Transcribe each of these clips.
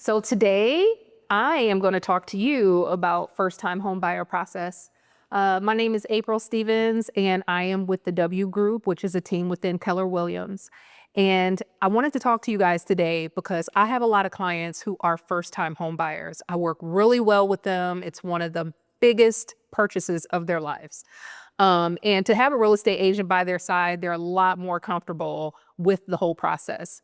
So today I am going to talk to you about first-time home buyer process. My name is April Stevens, and I am with the W Group, which is a team within Keller Williams. And I wanted to talk to you guys today because I have a lot of clients who are first-time home buyers. I work really well with them. It's one of the biggest purchases of their lives. And to have a real estate agent by their side, they're a lot more comfortable with the whole process.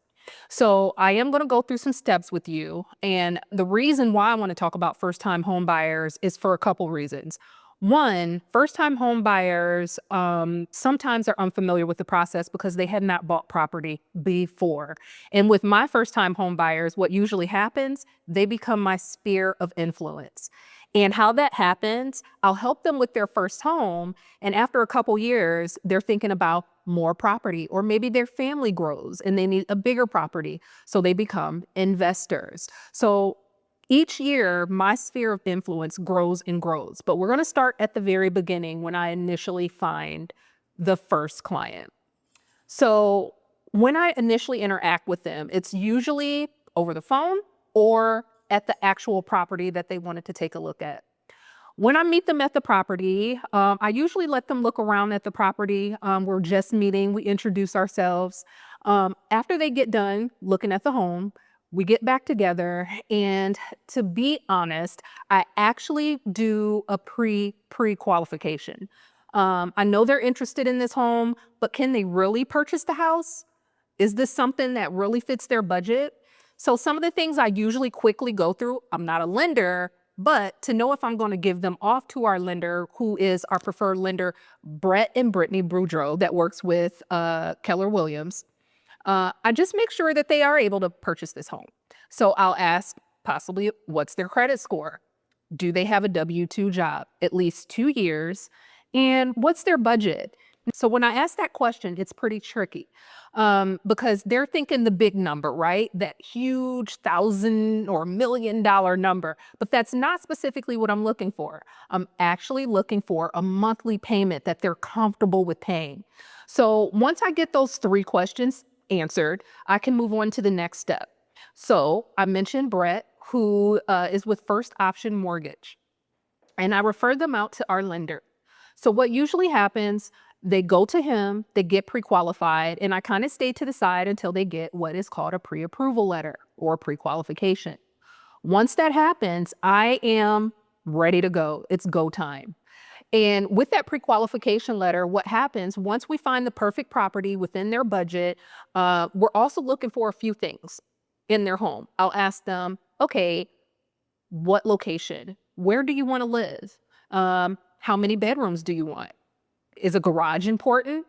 So I am going to go through some steps with you. And the reason why I want to talk about first-time home buyers is for a couple reasons. One, first-time home buyers sometimes are unfamiliar with the process because they had not bought property before. And with my first-time home buyers, what usually happens, they become my sphere of influence. And how that happens, I'll help them with their first home. And after a couple years, they're thinking about more property, or maybe their family grows and they need a bigger property. So they become investors. So each year, my sphere of influence grows and grows. But we're going to start at the very beginning when I initially find the first client. So when I initially interact with them, it's usually over the phone or at the actual property that they wanted to take a look at. When I meet them at the property, I usually let them look around at the property. We're just meeting, we introduce ourselves. After they get done looking at the home, we get back together. And to be honest, I actually do a pre-qualification. I know they're interested in this home, but can they really purchase the house? Is this something that really fits their budget? So some of the things I usually quickly go through, I'm not a lender, but to know if I'm going to give them off to our lender, who is our preferred lender, Brett and Brittany Boudreau, that works with Keller Williams, I just make sure that they are able to purchase this home. So I'll ask possibly what's their credit score? Do they have a W-2 job, at least 2 years? And what's their budget? So when I ask that question, it's pretty tricky because they're thinking the big number, right? That huge $1,000 or $1 million number. But that's not specifically what I'm looking for. I'm actually looking for a monthly payment that they're comfortable with paying. So once I get those 3 questions answered, I can move on to the next step. So I mentioned Brett, who is with First Option Mortgage, and I refer them out to our lender. So what usually happens, they go to him, they get pre-qualified, and I kind of stay to the side until they get what is called a pre-approval letter or pre-qualification. Once that happens, I am ready to go. It's go time. And with that pre-qualification letter, what happens once we find the perfect property within their budget, we're also looking for a few things in their home. I'll ask them, okay, what location? Where do you want to live? How many bedrooms do you want? Is a garage important?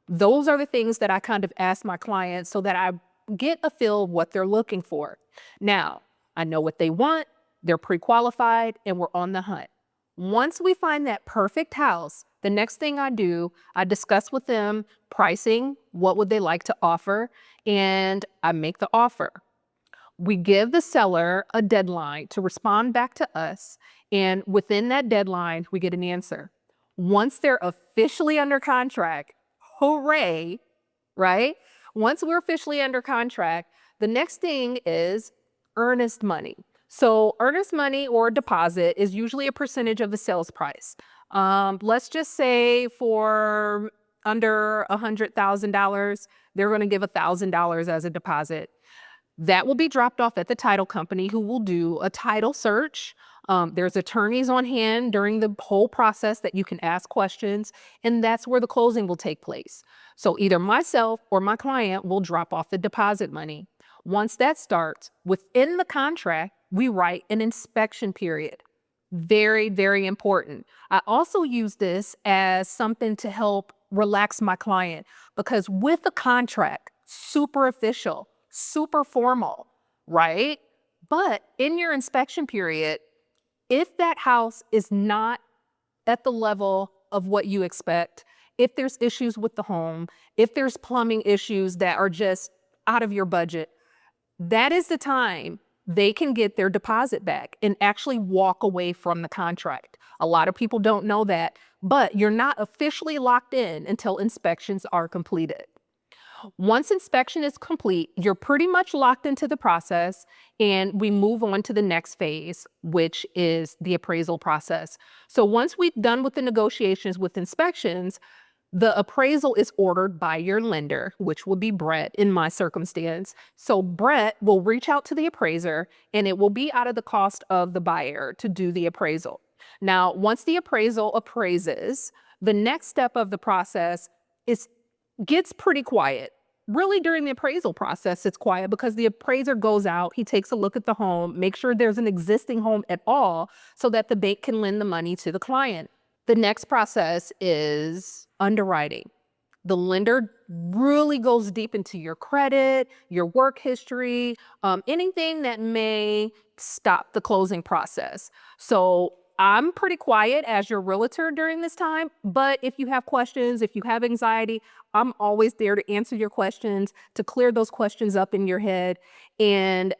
Those are the things that I kind of ask my clients so that I get a feel of what they're looking for. Now, I know what they want, they're pre-qualified, and we're on the hunt. Once we find that perfect house, the next thing I do, I discuss with them pricing, what would they like to offer, and I make the offer. We give the seller a deadline to respond back to us, and within that deadline, we get an answer. Once they're officially under contract, hooray, right? Once we're officially under contract, the next thing is earnest money. So earnest money or deposit is usually a percentage of the sales price. Let's just say for under $100,000, they're going to give $1,000 as a deposit. That will be dropped off at the title company, who will do a title search. There's attorneys on hand during the whole process that you can ask questions, and that's where the closing will take place. So either myself or my client will drop off the deposit money. Once that starts, within the contract, we write an inspection period. Very, very important. I also use this as something to help relax my client because with the contract, super official, super formal, right? But in your inspection period, if that house is not at the level of what you expect, if there's issues with the home, if there's plumbing issues that are just out of your budget, that is the time they can get their deposit back and actually walk away from the contract. A lot of people don't know that, but you're not officially locked in until inspections are completed. Once inspection is complete, you're pretty much locked into the process, and we move on to the next phase, which is the appraisal process. So once we've done with the negotiations with inspections, the appraisal is ordered by your lender, which would be Brett in my circumstance. So Brett will reach out to the appraiser, and it will be out of the cost of the buyer to do the appraisal. Now, once the appraisal appraises, the next step of the process is gets pretty quiet. Really, during the appraisal process, it's quiet because the appraiser goes out, he takes a look at the home, make sure there's an existing home at all so that the bank can lend the money to the client. The next process is underwriting. The lender really goes deep into your credit, your work history, anything that may stop the closing process. So I'm pretty quiet as your realtor during this time, but if you have questions, if you have anxiety, I'm always there to answer your questions, to clear those questions up in your head. And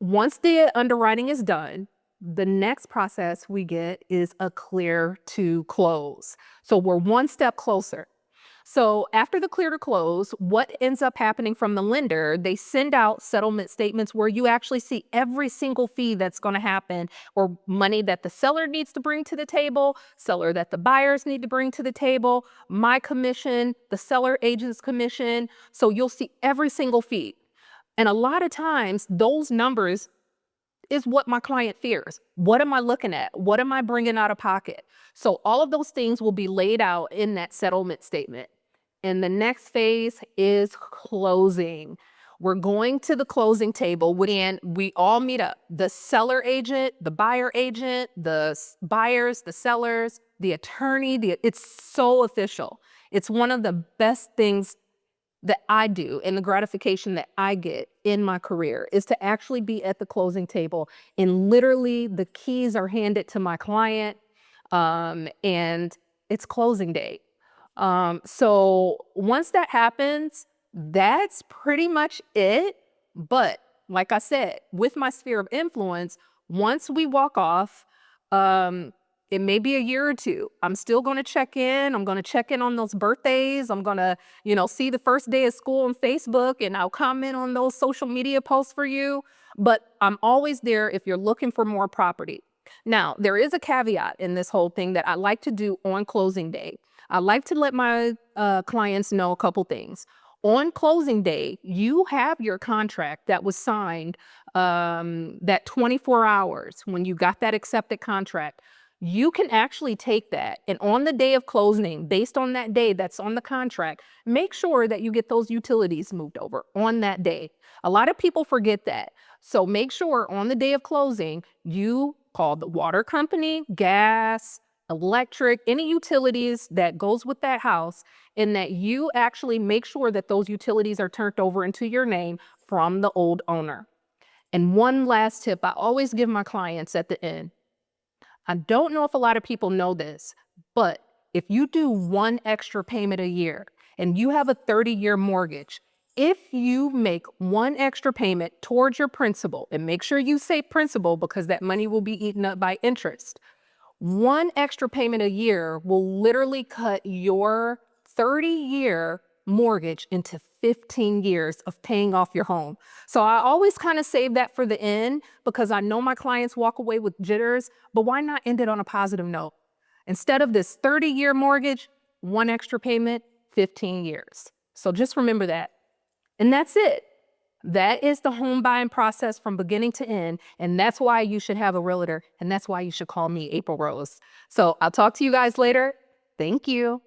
once the underwriting is done, the next process we get is a clear to close. So we're one step closer. So after the clear to close, what ends up happening from the lender, they send out settlement statements where you actually see every single fee that's going to happen, or money that the seller needs to bring to the table, seller that the buyers need to bring to the table, my commission, the seller agent's commission. So you'll see every single fee. And a lot of times those numbers is what my client fears. What am I looking at? What am I bringing out of pocket? So all of those things will be laid out in that settlement statement. And the next phase is closing. We're going to the closing table and we all meet up. The seller agent, the buyer agent, the buyers, the sellers, the attorney. It's so official. It's one of the best things that I do and the gratification that I get in my career is to actually be at the closing table, and literally the keys are handed to my client, and it's closing day. So once that happens, that's pretty much it. But like I said, with my sphere of influence, once we walk off, it may be a year or two. I'm still going to check in. I'm going to check in on those birthdays. I'm going to, see the first day of school on Facebook, and I'll comment on those social media posts for you. But I'm always there if you're looking for more property. Now, there is a caveat in this whole thing that I like to do on closing day. I like to let my clients know a couple things. On closing day, you have your contract that was signed that 24 hours when you got that accepted contract. You can actually take that, and on the day of closing, based on that day that's on the contract, make sure that you get those utilities moved over on that day. A lot of people forget that. So make sure on the day of closing, you call the water company, gas, electric, any utilities that goes with that house, and that you actually make sure that those utilities are turned over into your name from the old owner. And one last tip I always give my clients at the end. I don't know if a lot of people know this, but if you do one extra payment a year and you have a 30-year mortgage, if you make one extra payment towards your principal, and make sure you say principal because that money will be eaten up by interest, one extra payment a year will literally cut your 30-year mortgage into 15 years of paying off your home. So I always kind of save that for the end because I know my clients walk away with jitters, but why not end it on a positive note? Instead of this 30-year mortgage, one extra payment, 15 years. So just remember that. And that's it. That is the home buying process from beginning to end. And that's why you should have a realtor. And that's why you should call me April Rose. So I'll talk to you guys later. Thank you.